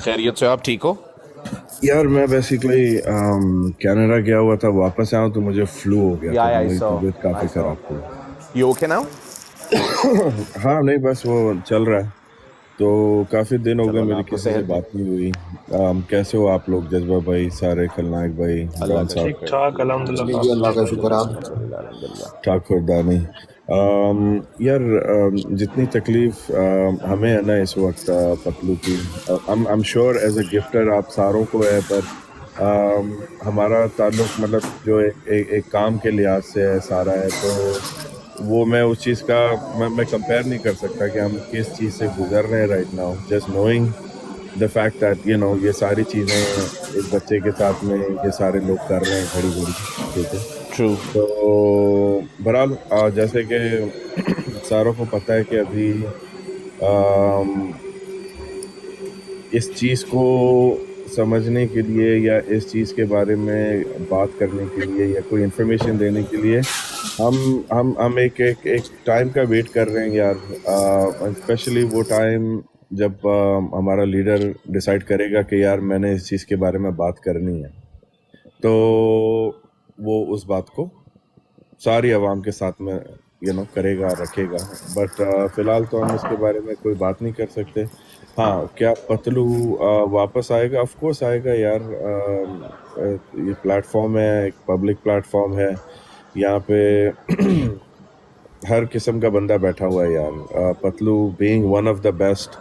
खैरियत से, आप ठीक हो? यार मैं बेसिकली कनाडा गया हुआ था, वापस आया हूँ तो मुझे फ्लू हो गया, Yeah, तो I मेरी saw. तबीयत I काफ़ी saw. ख़राब थी। You okay now? हाँ नहीं, बस वो चल रहा है। तो काफ़ी दिन हो चलो गए अल्लाह मेरी आपको किसी से सेहत दे। बात नहीं हुई। कैसे हो आप लोग? जज्बा भाई, सारे, खलनायक भाई, अल्लाह डॉन का साहब? ठीक शुक्र है, ठाक अल्हम्दुलिल्लाह। अल्हम्दुलिल्लाह। जी जी अल्लाह का शुक्र। आप अल्हम्दुलिल्लाह अल्हम्दुलिल्लाह। ठाकुर दानी। यार जितनी तकलीफ हमें है ना इस वक्त पतलू की, I am sure as a gifter आप सारों को है, पर हमारा ताल्लुक मतलब जो एक काम के लिहाज से है सारा है, तो वो मैं उस चीज़ का मैं कंपेयर नहीं कर सकता कि हम किस चीज़ से गुजर रहे हैं right now. Just knowing the fact that ये सारी चीज़ें एक बच्चे के साथ में ये सारे लोग कर रहे हैं घड़ी घड़ी। ठीक है। True. तो बहरहाल जैसे कि सारों को पता है कि अभी अम, इस चीज़ को समझने के लिए या इस चीज़ के बारे में बात करने के लिए या कोई इन्फॉर्मेशन देने के लिए हम एक एक एक टाइम का वेट कर रहे हैं यार। स्पेशली वो टाइम जब हमारा लीडर डिसाइड करेगा कि यार मैंने इस चीज़ के बारे में बात करनी है, तो वो उस बात को सारी आवाम के साथ में करेगा, रखेगा। बट फिलहाल तो हम उसके बारे में कोई बात नहीं कर सकते। हाँ, क्या पतलू वापस आएगा? ऑफ कोर्स आएगा यार। ये प्लेटफॉर्म है, एक पब्लिक प्लेटफॉर्म है, यहाँ पे हर किस्म का बंदा बैठा हुआ है यार। Patlu being one of the best.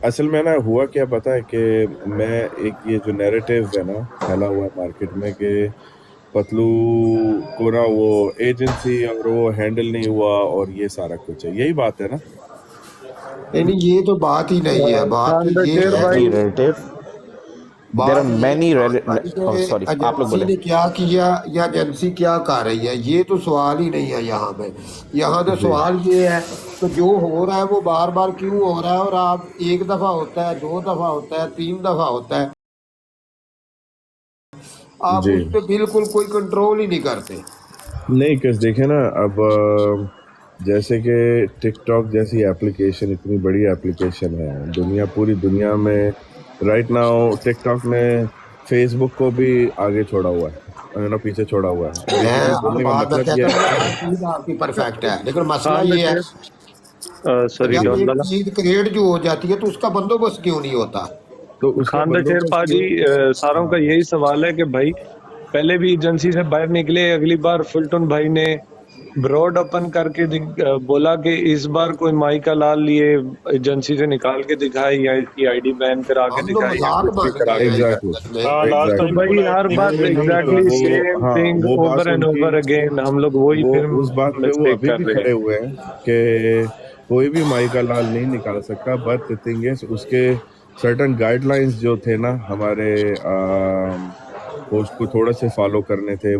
असल में ना हुआ क्या पता है कि मैं एक ये जो नैरेटिव है ना फैला हुआ है मार्केट में कि पतलू को ना वो एजेंसी और वो हैंडल नहीं हुआ और ये सारा कुछ है, यही बात है ना? नहीं, ये तो बात ही नहीं है। बात खान तो ये बशीर है, Any भाई, relative? There are बात ये many है भाई Oh, कि sorry. आप लोग एजेंसी बोले। ने क्या किया या एजेंसी क्या कर रही है, ये तो सवाल ही नहीं है यहाँ पे। यहाँ तो जी सवाल ये है तो जो हो रहा है वो बार बार क्यों हो रहा है, और आप एक दफा होता है, दो दफा होता है, तीन दफा होता है, आप जी। उस पर बिल्कुल कोई कंट्रोल ही नहीं करते। नहीं, कस देखे ना अब जैसे कि टिकटॉक जैसी एप्लीकेशन इतनी बड़ी एप्लीकेशन है, पूरी दुनिया में राइट नाउ टिकटॉक ने फेसबुक को भी आगे छोड़ा हुआ है ना, पीछे छोड़ा हुआ है। मैं बेसिकली हर बोलने का बात में मतलब ये कहता हूँ है हर चीज आपकी परफेक्ट है, लेकिन मसला खान ये है बशीर सॉरी जब डॉन एक वाला। चीज क्रिएट जो हो जाती है तो उसका बंदोबस्त क्यों नहीं होता। तो उसका खान बशीर बंदोबस्त पाजी, सारों का हाँ यही सवाल है कि भाई पहले भी एजेंसी से बाहर निकले, अगली बार फुलटन भाई ने ब्रॉड ओपन करके बोला कि इस बार कोई माइका लाल लिए एजेंसी से निकाल के दिखाए या इसकी आईडी बैन करा के हम तो दिखाए या मजाक कुछ भी मान करा गए के हैं इस दिखाए। एग्जैक्टली हकीकत में। हाँ, लास्ट एग्जैक्टली टाइम तो भाई हर बार नहीं नहीं तो एग्जैक्टली वो सेम हाँ थिंग वो बात ओवर एंड उनकी ओवर अगेन, हम लोग वही वो फिर उस बात पे वो मिस्टेक अभी कर भी रहे हैं। खड़े हुए हैं कि कोई भी माइका लाल नहीं निकाल सकता। बट द थिंग इज उसके सर्टन गाइडलाइंस जो थे ना हमारे पोस्ट को थोड़े से फॉलो करने थे।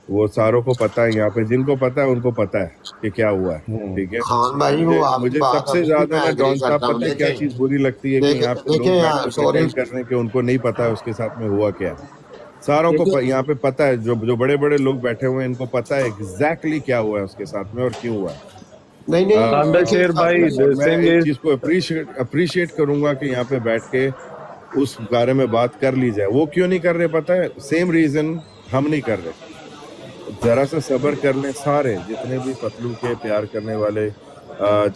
वो सारों को पता है, यहाँ पे जिनको पता है उनको पता है कि क्या हुआ है। ठीक है। खान भाई वो मुझे आपकी मुझे बात सबसे अभी भी ज्यादा मैं ना एग्री डॉन साहब करता हूँ, पता है क्या लेकिन चीज बुरी लगती है कि देखे यहाँ पे देखे लोग बैठ यार के सॉरी, प्रिटेंड कर रहे हैं कि उनको नहीं पता है उसके साथ में हुआ क्या है। सारों को देखिए यहाँ पे पता है, जो जो बड़े बड़े लोग बैठे हुए हैं इनको पता है एग्जैक्टली क्या हुआ है उसके साथ में और क्यों हुआ है। नहीं नहीं खान देखिए बशीर भाई, और द मैं थिंग एक इज, चीज को अप्रिशिएट करूंगा कि यहाँ पे बैठ के उस बारे में बात कर ली जाए। वो क्यों नहीं कर रहे पता है? सेम रीजन हम नहीं कर रहे। जरा सा सब्र कर लें सारे जितने भी पतलू के प्यार करने वाले,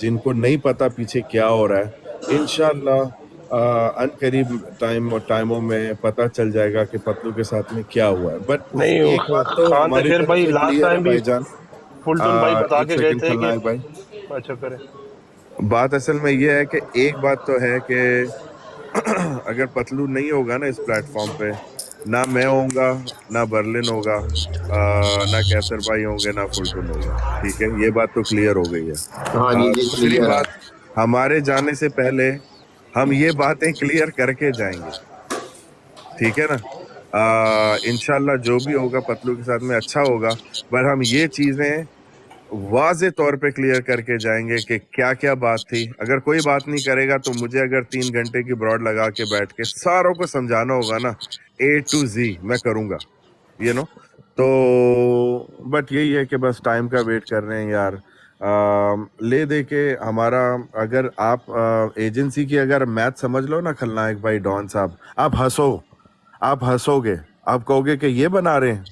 जिनको नहीं पता पीछे क्या हो रहा है, इंशाल्लाह अनकरीब टाइमों में पता चल जाएगा कि पतलू के साथ में क्या हुआ है। बट नहीं एक बात तो खान हमारी बशीर तरफ भाई से लास्ट क्लियर है टाइम भी भाईजान। फुलटन भाई बता एक के गए सेकंड थे कि खलनायक भाई, अच्छा करे। बात असल में ये है कि एक बात तो है कि अगर पतलू नहीं होगा ना इस प्लेटफॉर्म पे, ना मैं होऊंगा, ना बर्लिन होगा, ना कैसर भाई होंगे, ना फुलटन होगा। ठीक है, ये बात तो क्लियर हो गई है। हाँ जी जी दूसरी क्लियर है। बात, हमारे जाने से पहले हम ये बातें क्लियर करके जाएंगे। ठीक है ना? इंशाल्लाह जो भी होगा पतलू के साथ में अच्छा होगा, पर हम ये चीजें वाजे तौर पे क्लियर करके जाएंगे कि क्या क्या बात थी। अगर कोई बात नहीं करेगा तो मुझे अगर 3 घंटे की ब्रॉड लगा के बैठ के सारों को समझाना होगा ना, A to Z मैं करूंगा, तो बट यही है कि बस टाइम का वेट कर रहे हैं यार। ले दे के हमारा, अगर आप एजेंसी की अगर मैथ समझ लो ना खलनायक भाई डॉन साहब, आप हंसोगे, आप कहोगे कि ये बना रहे हैं,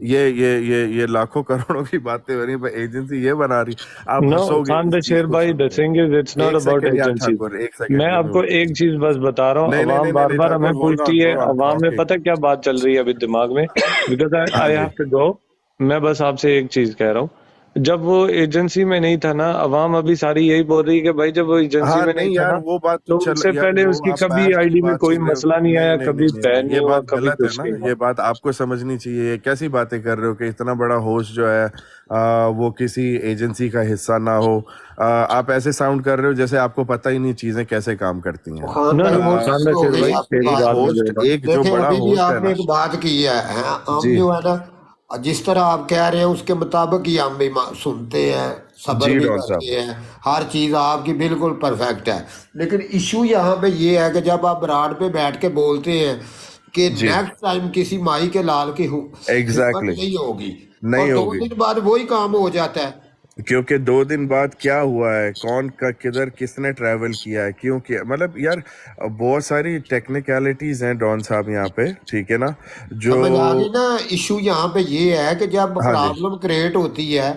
ये लाखों करोड़ों की बातें हो रही है, एजेंसी ये बना रही, आप नो हंसोगे खान इस द चीज शेर को भाई, सुन द के। थिंग इज इट्स नॉट एक अबाउट सेकंड यार एजेंसी। ठाकुर, एक सेकंड, मैं आपको एक चीज बस बता रहा हूँ, नहीं नहीं अवाम नहीं बार नहीं बार ठाकुर, हमें होल्ड पूछती है, ऑन, अवाम में ओके, पता क्या बात चल रही है अभी दिमाग में, बिकॉज हाँ आई जी, हैव टू गो। मैं बस आपसे एक चीज कह रहा हूँ, जब वो एजेंसी में नहीं था ना, अवाम अभी सारी यही बोल रही है कि भाई जब वो एजेंसी हाँ में नहीं नहीं था यार ना, वो बात तो तो चल उससे यार, पहले वो उसकी आप कभी पैच की आईडी में बात कोई कर रहे हो, मसला नहीं नहीं आया, नहीं नहीं कभी नहीं बैन नहीं, नहीं ये हुआ, बात कभी गलत है कुछ ना, नहीं हुआ। ये बात आपको समझनी चाहिए, ये कैसी बातें कर रहे हो कि इतना बड़ा होस्ट जो है वो किसी एजेंसी का हिस्सा ना हो। आप ऐसे साउंड कर रहे हो जैसे आपको पता ही नहीं चीजें कैसे काम करती हैं। खान नो भाई नो वो आ, खान सही द हो शेर गई भाई, आपकी तेरी एक बात। बात होस्ट, मुझे एक जो देखें बड़ा अभी भी होस्ट है आपने ना, एक बात की है, हम जी जो है ना जिस तरह आप कह रहे हैं उसके मुताबिक ही हम भी सुनते हैं, सब्र जी भी डॉन साहब, करते हैं, हर चीज़ आपकी बिल्कुल परफेक्ट है। लेकिन इशू यहाँ पे ये है कि जब आप राड पे बैठ के बोलते हैं कि जी नेक्स्ट टाइम किसी माई के लाल की हिम्मत एग्जैक्टली नहीं होगी, नहीं और दो होगी, दिन बाद वही काम हो जाता है। क्योंकि 2 दिन बाद क्या हुआ है, कौन का किधर किसने ट्रैवल किया है, क्यों किया, मतलब यार बहुत सारी टेक्निकलिटीज हैं डॉन साहब यहाँ पे, ठीक है ना, जो, समझ आ गई ना। इशू यहाँ पे ये है कि जब हाँ जी, प्रॉब्लम क्रिएट होती है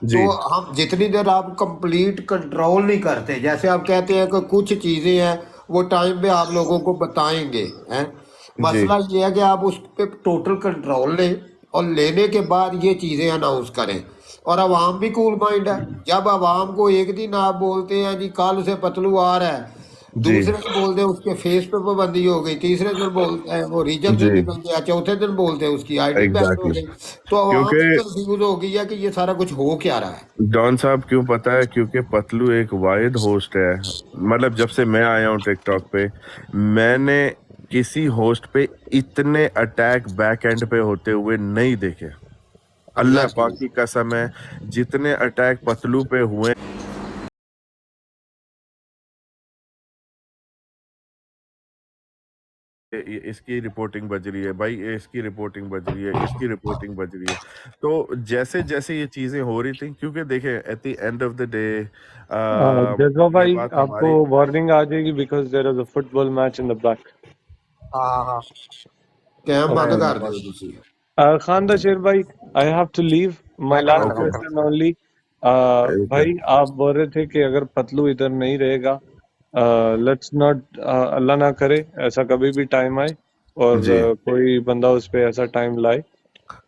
जी तो हम जितनी देर आप कंप्लीट कंट्रोल नहीं करते, जैसे आप कहते हैं कि कुछ चीज़ें हैं वो टाइम पे आप लोगों को बताएंगे हैं, जी मसला ये है कि आप उस पर टोटल कंट्रोल लें और लेने के बाद ये चीज़ें अनाउंस करें। और आवाम भी कूल माइंड है, जब आवाम को एक दिन आप बोलते हैं जी कल से पतलू आ रहा है, जी दूसरे दिन बोलते हैं उसके फेस पे पाबंदी हो गई, तीसरे दिन बोलते हैं वो रीजन से जी निकल गया, चौथे दिन बोलते हैं उसकी आईडी बैन हो एग्जैक्टली गई। तो आवाम क्योंकि भी कंफ्यूज हो गई है कि ये सारा कुछ हो क्या रहा है। डॉन साहब क्यों पता है, क्योंकि पतलू एक वाहिद होस्ट है, मतलब जब से मैं आया हूँ टिकटॉक पे, मैंने किसी होस्ट पे इतने अटैक बैक एंड पे होते हुए नहीं देखे, अल्लाह पाक एग्जैक्टली। की कसम है, जितने अटैक पतलू पे हुए, इसकी रिपोर्टिंग बज रही है भाई, इसकी रिपोर्टिंग बज रही है, इसकी रिपोर्टिंग बज रही है, तो जैसे जैसे ये चीजें हो रही थी, क्योंकि देखें at the end of the day जज्बा ये भाई, बात आपको हमारी, वार्निंग आ जाएगी because there is a football match in the back. हाँ हाँ, कैम बंद ओके कर दो तुसी। खान द शेर भाई, I have to leave, my last okay question only. Okay भाई आप बोल रहे थे कि अगर पतलू इधर नहीं रहेगा, लेट्स नॉट, अल्लाह ना करे ऐसा कभी भी टाइम आए और जी कोई बंदा उस पे ऐसा टाइम लाए।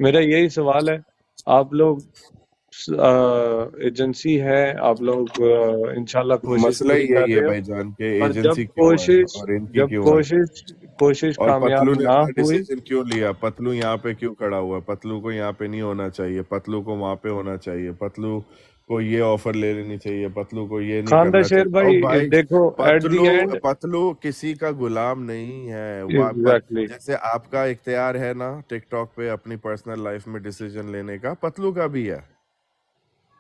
मेरा यही सवाल है, आप लोग एजेंसी है, आप लोग इंशाल्लाह कोशिश मसला पूरी ही कर यही है रहे हो, भाईजान के पर एजेंसी क्यों है और इनकी जब क्यों है, कोशिश और पतलू कामयाब ने ना अपना हुई, डिसीजन क्यों लिया, पतलू यहाँ पे क्यों खड़ा हुआ है, पतलू को यहाँ पे नहीं होना चाहिए, पतलू को वहां पे होना चाहिए, पतलू को ये ऑफर ले लेनी चाहिए, पतलू को ये नहीं खान द करना शेर चाहिए, और भाई भाई देखो at the Patlu and, Patlu किसी का गुलाम नहीं है, एग्जैक्टली, जैसे आपका इख्तियार है ना टिकटॉक पे अपनी पर्सनल लाइफ में डिसीजन लेने का, पतलू का भी है,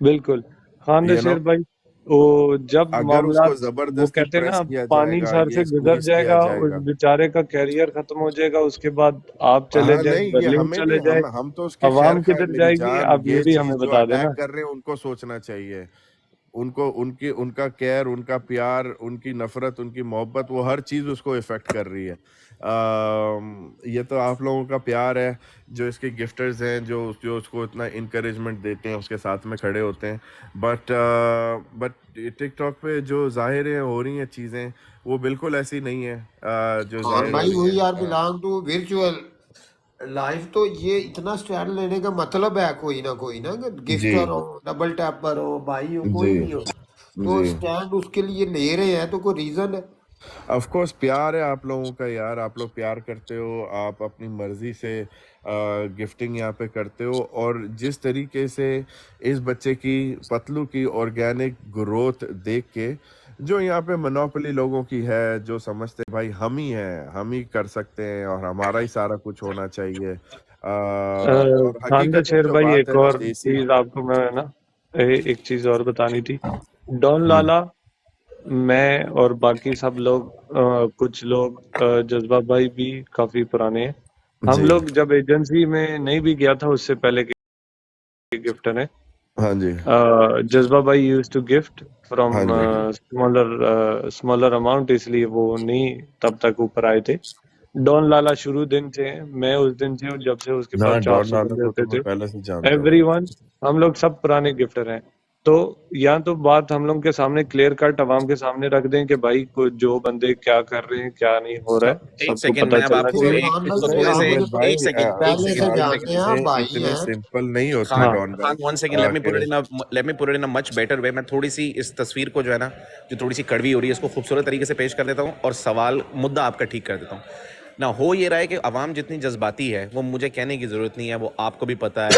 बिल्कुल। खान द यू नो, शेर भाई, वो जब अगर उसको मामलात, वो जबरदस्ती कहते हैं प्रेस ना, किया पानी जाएगा, सर ये से गुजर स्क्वीज किया जाएगा, उस जाएगा, बेचारे का कैरियर खत्म हो जाएगा, उसके बाद आप चले हाँ जाए, नहीं ये बर्लिन हमें नहीं, चले जाए, हम तो उसके खैर अवाम खाए किधर मेरी जाएगी, जान, आप ये ये भी चीज हमें जो बता अटैक देना। कर रहे हैं उनको सोचना चाहिए, उनको उनकी उनका केयर, उनका प्यार, उनकी नफरत, उनकी मोहब्बत, वो हर चीज उसको इफेक्ट कर रही है। ये तो आप लोगों का प्यार है, जो इसके गिफ्टर्स हैं, जो जो उसको इतना इनकरेजमेंट देते हैं, उसके साथ में खड़े होते हैं, बट टिकटॉक पे जो जाहिर है हो रही हैं चीज़ें, वो बिल्कुल ऐसी नहीं है जो खान जाहिर हो भाई रही वही हैं। यार बिलोंग टू विर्चुअल लाइफ, तो ये इतना स्टैंड लेने का मतलब है कोई ना कि जी गिफ्टर हो, डबल टैपर हो, भाई हो, जी कोई भी हो, तो जी स्टैंड उसके लिए ले रहे हैं तो कोई रीजन है। ऑफ कोर्स प्यार है आप लोगों का यार, आप लोग प्यार करते हो, आप अपनी मर्जी से गिफ्टिंग यहाँ पे करते हो, और जिस तरीके से इस बच्चे की, पतलू की ऑर्गेनिक ग्रोथ देख के, जो यहाँ पे मोनोपोली लोगों की है, जो समझते हैं भाई हम ही हैं, हम ही कर सकते हैं और हमारा ही सारा कुछ होना चाहिए, और खान द हकीकतन शेर जो भाई, बात एक है ना और देसी, चीज आपको मैं ना, एक चीज और बतानी थी। डॉन हम्म, लाला, मैं और बाकी सब लोग, कुछ लोग, जज्बा भाई भी काफी पुराने हैं, हम जी लोग जब एजेंसी में नहीं भी गया था उससे पहले के गिफ्टर हैं, हाँ जी, जज्बा भाई यूज्ड टू गिफ्ट फ्रॉम हाँ जी। स्मॉलर अमाउंट, इसलिए वो नहीं तब तक ऊपर आए थे। डॉन लाला शुरू दिन से हैं, मैं उस दिन से हूँ जब से उसके ना, पास डॉन 400 लाला बंदे को तो होते मैं थे। पहले से जानता हूँ। एवरीवन, हम लोग सब पुराने गिफ्टर हैं। तो या तो बात हम लोग के सामने क्लियर कट आवाम के सामने रख दें कि भाई जो बंदे क्या कर रहे हैं क्या नहीं हो रहा है, एक सबको सेकंड, पता मैं अब चलना आपको चाहिए। खान भाई इसको ये थोड़े आप से, मुझे भाई एक सेकंड, एक पहले से सेकंड, एक बात जानते सेकंड। हैं, आप इतने भाई इतने हैं। सिंपल नहीं होती हाँ डॉन खान, one second, let me put के। It in a much better way. मैं थोड़ी सी इस तस्वीर को जो है ना, जो थोड़ी सी कड़वी हो रही है, इसको खूबसूरत तरीके से पेश कर देता हूँ और सवाल मुद्दा आपका ठीक कर देता हूँ ना। हो ये रहा है कि अवाम जितनी जज्बाती है, वो मुझे कहने की ज़रूरत नहीं है, वो आपको भी पता है,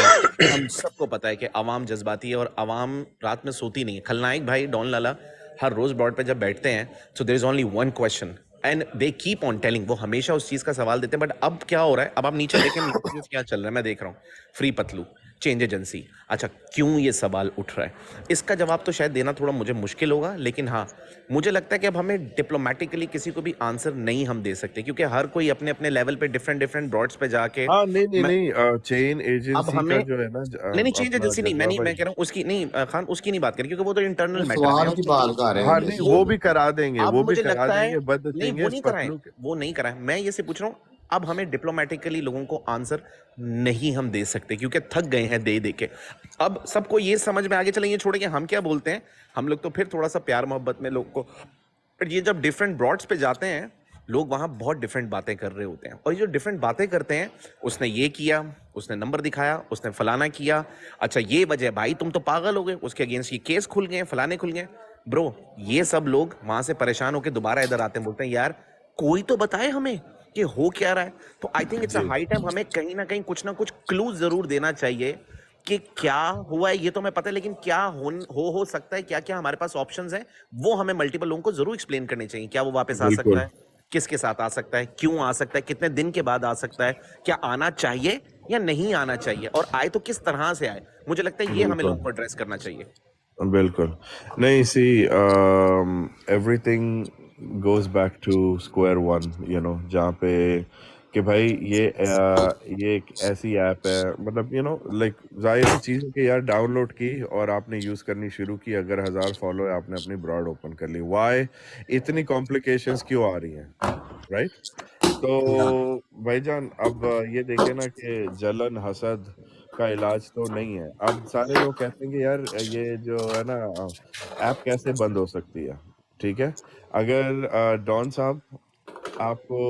हम सबको पता है कि अवाम जज्बाती है और अवाम रात में सोती नहीं है। खलनायक भाई डॉन लाला हर रोज़ बोर्ड पे जब बैठते हैं, so there is only one question and they keep on telling, वो हमेशा उस चीज़ का सवाल देते हैं। बट अब क्या हो रहा है, अब आप नीचे देखें मैसेजेस क्या चल रहा है, मैं देख रहा हूँ। Free Patlu, change agency. अच्छा, क्यों ये सवाल उठ रहा है, इसका जवाब तो शायद देना थोड़ा मुझे मुश्किल होगा, लेकिन हाँ, मुझे लगता है कि अब हमें डिप्लोमेटिकली किसी को भी आंसर नहीं हम दे सकते, क्योंकि हर कोई अपने अपने लेवल पे डिफरेंट ब्रॉड्स पे जाके हाँ, नहीं नहीं मैं नहीं, चेन अब एजेंसी हमें का जो है ना नहीं चेंज अपना एजेंसी नहीं, जज्बा मैं भाई। कह रहा हूँ उसकी नहीं, खान उसकी नहीं बात करें, क्योंकि वो तो इंटरनल वो मैटर है, मैं सवाल की उसकी बात कर रहे हाँ हैं नहीं, बेसिकली। वो वो भी करा देंगे, अब वो भी मुझे करा लगता है देंगे, बट द नहीं, थिंग वो इज नहीं कराएं, पतलू वो नहीं कराएं। मैं ये से पूछ रहा हूँ, अब हमें डिप्लोमेटिकली लोगों को आंसर नहीं हम दे सकते, क्योंकि थक गए हैं दे के। अब सबको ये समझ में आगे चले, ये छोड़े कि हम क्या बोलते हैं, हम लोग तो फिर थोड़ा सा प्यार मोहब्बत में लोग को, पर ये जब डिफरेंट ब्रॉड्स पे जाते हैं, लोग वहाँ बहुत डिफरेंट बातें कर रहे होते हैं, और ये जो डिफरेंट बातें करते हैं, उसने ये किया, उसने नंबर दिखाया, उसने फलाना किया, अच्छा ये वजह भाई तुम तो पागल हो गए, उसके अगेंस्ट ये केस खुल गए, फलाने खुल गए। ब्रो, ये सब लोग वहाँ से परेशान होकर दोबारा इधर आते हैं, बोलते हैं यार कोई तो बताए हमें कि हो क्या रहा है। तो आई थिंक इट्स अ जी। हाई टाइम, हमें कहीं ना कहीं कुछ ना कुछ क्लू जरूर देना चाहिए कि क्या हुआ है। ये तो मैं पता है, लेकिन क्या हो सकता है, क्या क्या हमारे पास ऑप्शंस हैं, वो हमें मल्टीपल लोगों को जरूर एक्सप्लेन करने चाहिए। क्या वो वापस आ सकता बिल्कुल है, किसके साथ आ सकता है, क्यों आ सकता है, कितने दिन के बाद आ सकता है, क्या आना चाहिए या नहीं आना चाहिए, और आए तो किस तरह से आए। मुझे लगता है ये हमें लोगों बिल्कुल को एड्रेस करना चाहिए। बिल्कुल। नहीं, see everything goes back to square one, जहाँ पे कि भाई ये एक ऐसी ऐप है, मतलब लाइक जाहिर सी चीज़ है कि यार डाउनलोड की और आपने यूज़ करनी शुरू की, अगर 1000 फॉलो है, आपने अपनी ब्रॉड ओपन कर ली, वाई इतनी कॉम्प्लिकेशंस क्यों आ रही हैं, राइट? तो भाईजान, अब ये देखे ना कि जलन हसद का इलाज तो नहीं है। अब सारे लोग कहते हैं कि यार ये जो है ना ऐप कैसे बंद हो सकती है, ठीक है? अगर डॉन साहब आपको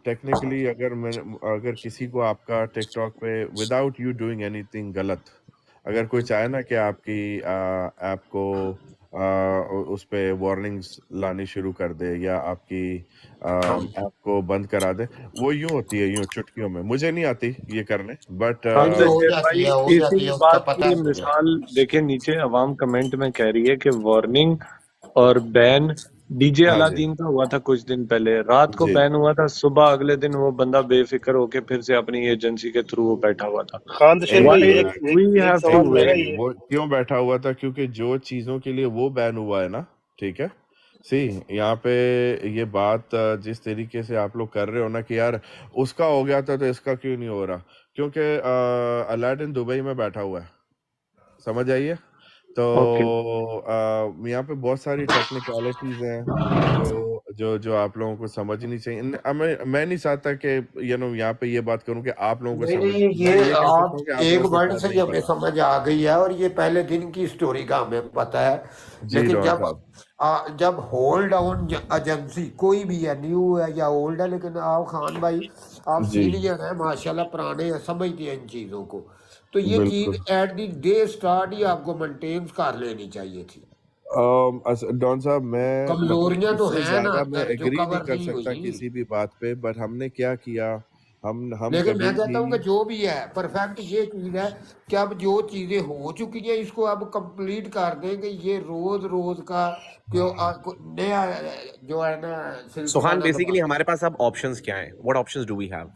टेक्निकली अगर किसी को आपका टिकटॉक पे विदाउट यू डूइंग एनीथिंग गलत, अगर कोई चाहे ना कि आपकी ऐप को उस पे वार्निंग्स लानी शुरू कर दे या आपकी ऐप को बंद करा दे, वो यूं होती है, यूं चुटकियों में। मुझे नहीं आती ये करने, बट हाँ नहीं तो हो शेर जाती भाई, है, हो जाती इसी है, उसका बात पता की है मुझे। मिसाल देखिए, नीचे अवाम कमेंट में कह रही है कि वार्निंग और बैन डीजे हाँ जी, अलादीन का हुआ था कुछ दिन पहले, रात को जी। बैन हुआ था, सुबह अगले दिन वो बंदा बेफिक्र होके फिर से अपनी एजेंसी के थ्रू वो बैठा हुआ था। खान दशेर भाई, व्हाई एक वी एक हैव टू सवाल मेरा वेट? ये वो क्यों बैठा हुआ था? क्योंकि जो चीजों के लिए वो बैन हुआ है ना, ठीक है, सी यहाँ पे ये बात जिस तरीके से आप लोग कर रहे हो ना कि यार उसका हो गया था तो इसका क्यों नहीं हो रहा, क्योंकि अलादीन दुबई में बैठा हुआ है, समझ आइए। तो ओके, यहाँ पे बहुत सारी टेक्निकलिटीज हैं जो जो जो आप लोगों को समझनी चाहिए। मैं नहीं चाहता कि यहाँ पे ये बात करूं कि आप लोगों को नहीं समझ, नहीं, मैं ये ये कह सकता हूँ आप कि आप एक लोगों को वर्ड शायद से ही नहीं हमें पता। समझ आ गई है, और ये पहले दिन की स्टोरी का हमें पता है। जी लेकिन डॉन साहब। जब होल्ड डाउन एजेंसी कोई भी है, न्यू है या ओल्ड है, लेकिन आप खान भाई आप जी सीनियर हैं माशाल्लाह, पुराने हैं, समझते हैं इन चीज़ों को। तो ये चीज़ बिल्कुल। एट द डे स्टार्ट ही आपको मेंटेन कर लेनी चाहिए थी। डॉन साहब, मैं मतलब कमजोरियां तो इससे हैं ना ज्यादा मैं अंदर जो एग्री नहीं कवर कर नहीं सकता हुई। किसी भी बात पे, बट हमने क्या किया, हम लेकिन कभी मैं कहता हूँ कि भी जो भी है परफेक्ट ये चीज है कि अब जो चीजें हो चुकी है इसको अब कंप्लीट कर दें कि ये रोज रोज का जो नया जो है ना सिलसिला सुहान, ना बेसिकली दोबारा। हमारे पास अब ऑप्शंस क्या हैं, what options do we have?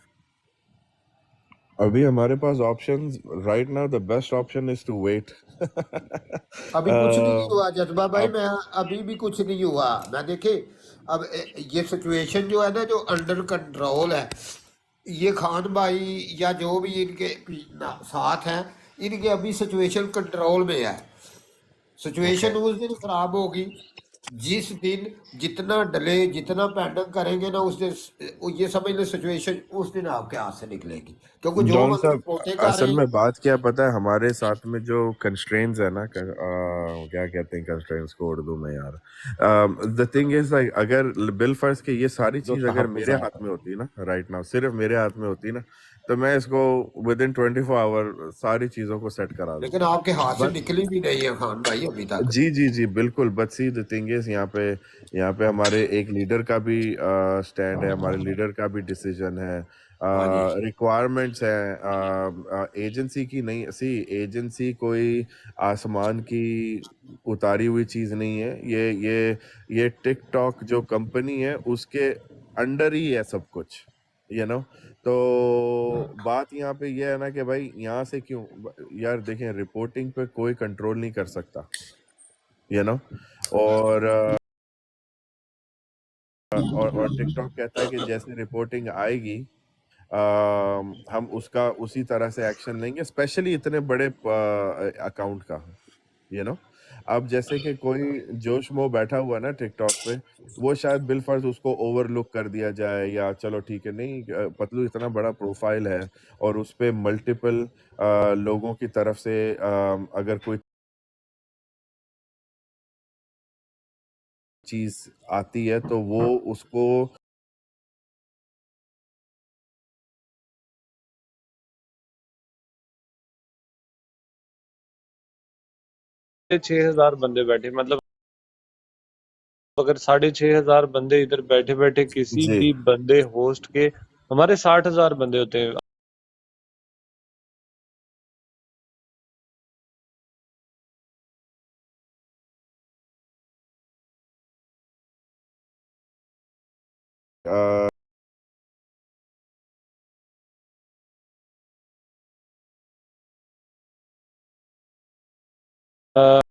अभी हमारे पास options right now, the best option is to wait. अभी कुछ नहीं हुआ जज्बा भाई, अब मैं अभी भी कुछ नहीं हुआ। मैं देखे अब ये सिचुएशन जो है ना जो अंडर कंट्रोल है, ये खान भाई या जो भी इनके साथ हैं, इनके अभी सिचुएशन कंट्रोल में है। सिचुएशन ओके उस दिन खराब होगी जिस दिन जितना डले जितना पैंडल करेंगे ना उस दिन ये समझ लो सिचुएशन उस दिन आपके हाथ से निकलेगी, क्योंकि जो जॉन बंदे साहब, पोते कर रहे असल हैं। में बात क्या पता है, हमारे साथ में जो कंस्ट्रेंट्स है ना, क्या कहते हैं कंस्ट्रेंट्स को उर्दू में यार, द थिंग इज लाइक, अगर बिल फर्ज के ये सारी जो चीज अगर मेरे तहफ़्फ़ुज़ात हाथ में होती ना राइट नाउ, सिर्फ मेरे हाथ में होती ना, तो मैं इसको विद इन 24 आवर सारी चीजों को सेट करा लेकिन दूंगा। आपके हाथ से बट निकली भी नहीं है खान भाई अभी तक। जी जी जी बिल्कुल, but see the thing is, यहाँ पे हमारे एक लीडर का भी स्टैंड है, हमारे लीडर का भी डिसीजन है, हाँ जी। रिक्वायरमेंट्स हैं एजेंसी की। नहीं, सी एजेंसी कोई आसमान की उतारी हुई चीज नहीं है, ये टिकटॉक जो कंपनी है उसके अंडर ही है सब कुछ, यू नो। तो बात यहाँ पे ये है ना कि भाई यहाँ से क्यों, यार देखें, रिपोर्टिंग पे कोई कंट्रोल नहीं कर सकता, यू नो। और और टिकटॉक कहता है कि जैसे रिपोर्टिंग आएगी हम उसका उसी तरह से एक्शन लेंगे, स्पेशली इतने बड़े अकाउंट का, यू नो। अब जैसे कि कोई जोश मो बैठा हुआ ना टिकटॉक पे, वो शायद बिल फर्ज उसको ओवरलुक कर दिया जाए, या चलो ठीक है, नहीं पतलू इतना बड़ा प्रोफाइल है और उस पे मल्टीपल लोगों की तरफ से अगर कोई चीज आती है तो वो उसको 6,000 बंदे बैठे, मतलब अगर 6,500 बंदे इधर बैठे बैठे किसी जी भी बंदे होस्ट के, हमारे 60,000 बंदे होते हैं। अ, अ,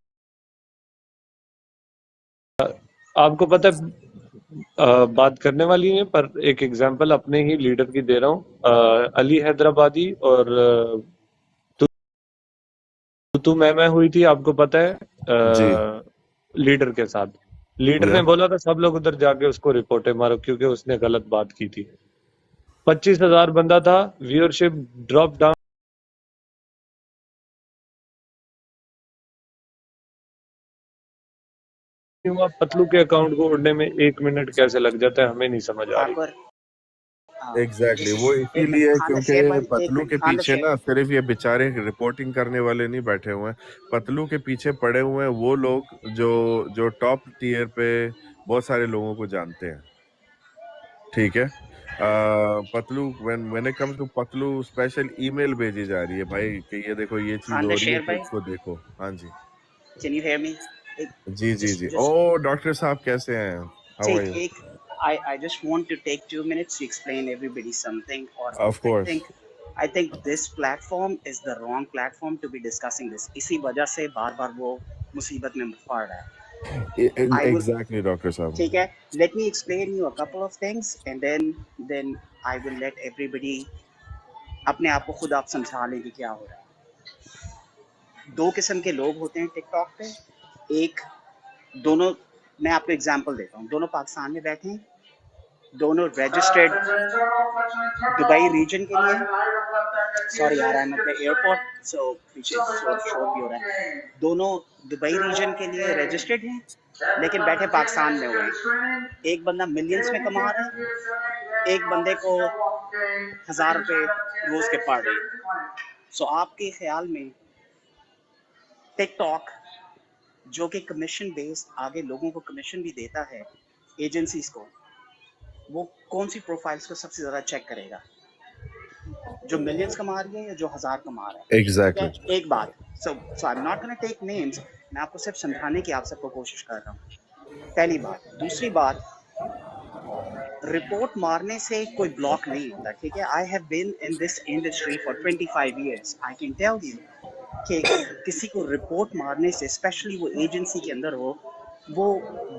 आपको पता है, बात करने वाली है पर एक एग्जांपल अपने ही लीडर की दे रहा हूँ। अली हैदराबादी और तू मैं हुई थी, आपको पता जी है, लीडर के साथ। लीडर या ने बोला था सब लोग उधर जाके उसको रिपोर्टें मारो क्योंकि उसने गलत बात की थी। 25,000 बंदा था, व्यूअरशिप ड्रॉप डाउन हुआ। पतलू के अकाउंट को उड़ने में 1 मिनट कैसे लग जाता है हमें नहीं समझ आ रही। Thakur, एग्जैक्टली this वो इसीलिए Khan क्योंकि Share bhai, एक पतलू मिनट के Khan पीछे Share. ना सिर्फ ये बेचारे रिपोर्टिंग करने वाले नहीं बैठे हुए हैं, पतलू के पीछे पड़े हुए हैं वो लोग जो जो टॉप टीयर पे बहुत सारे लोगों को जानते हैं, ठीक है। Patlu when it comes to Patlu, special email भेजी जा रही है भाई कि ये देखो ये चीज Khan हो रही है Share तो bhai, इसको देखो। हाँ जी can you hear me? एक, जी जी जी। just ओ डॉक्टर साहब कैसे हैं, हाउ आर take यू? एक. I just want to take 2 minutes to explain everybody something. Or of course, I think this platform is the wrong platform to be discussing this. इसी वजह से बार-बार वो मुसीबत में पड़ रहा है. I will. एग्जैक्टली डॉक्टर साहब। ठीक है. Let me explain you a couple of things and then I will let everybody अपने आप को खुद आप समझा लें कि क्या हो रहा है. दो किस्म के लोग होते हैं टिकटॉक पे. एक, दोनों, मैं आपको एग्जांपल देता हूँ. दोनों पाकिस्तान में बैठे हैं, दोनों रजिस्टर्ड दुबई रीजन के लिए. सॉरी यार, I am at the airport so पीछे शोर भी हो रहा है. दोनों दुबई रीजन के लिए रजिस्टर्ड हैं लेकिन बैठे पाकिस्तान में हुए हैं. एक बंदा मिलियंस में कमा रहा है, एक बंदे को 1,000 रुपए रोज के पड़ रहे हैं. सो आपके ख्याल में टिकटॉक जो कि कमीशन बेस्ड आगे लोगों को कमीशन भी देता है एजेंसीज को, वो कौन सी प्रोफाइल्स को सबसे ज़्यादा चेक करेगा, जो मिलियंस कमा रही है या जो 1,000 कमा रहा है? ठीक है, एग्जैक्टली एक बात. So I am not gonna take names, मैं आपको सिर्फ समझाने की आप सबको कोशिश कर रहा हूँ. पहली बात. दूसरी बात, रिपोर्ट मारने से कोई ब्लॉक नहीं होता. ठीक है, I have been in this industry for 25 years. I can tell you कि किसी को रिपोर्ट मारने से, स्पेशली वो एजेंसी के अंदर हो, वो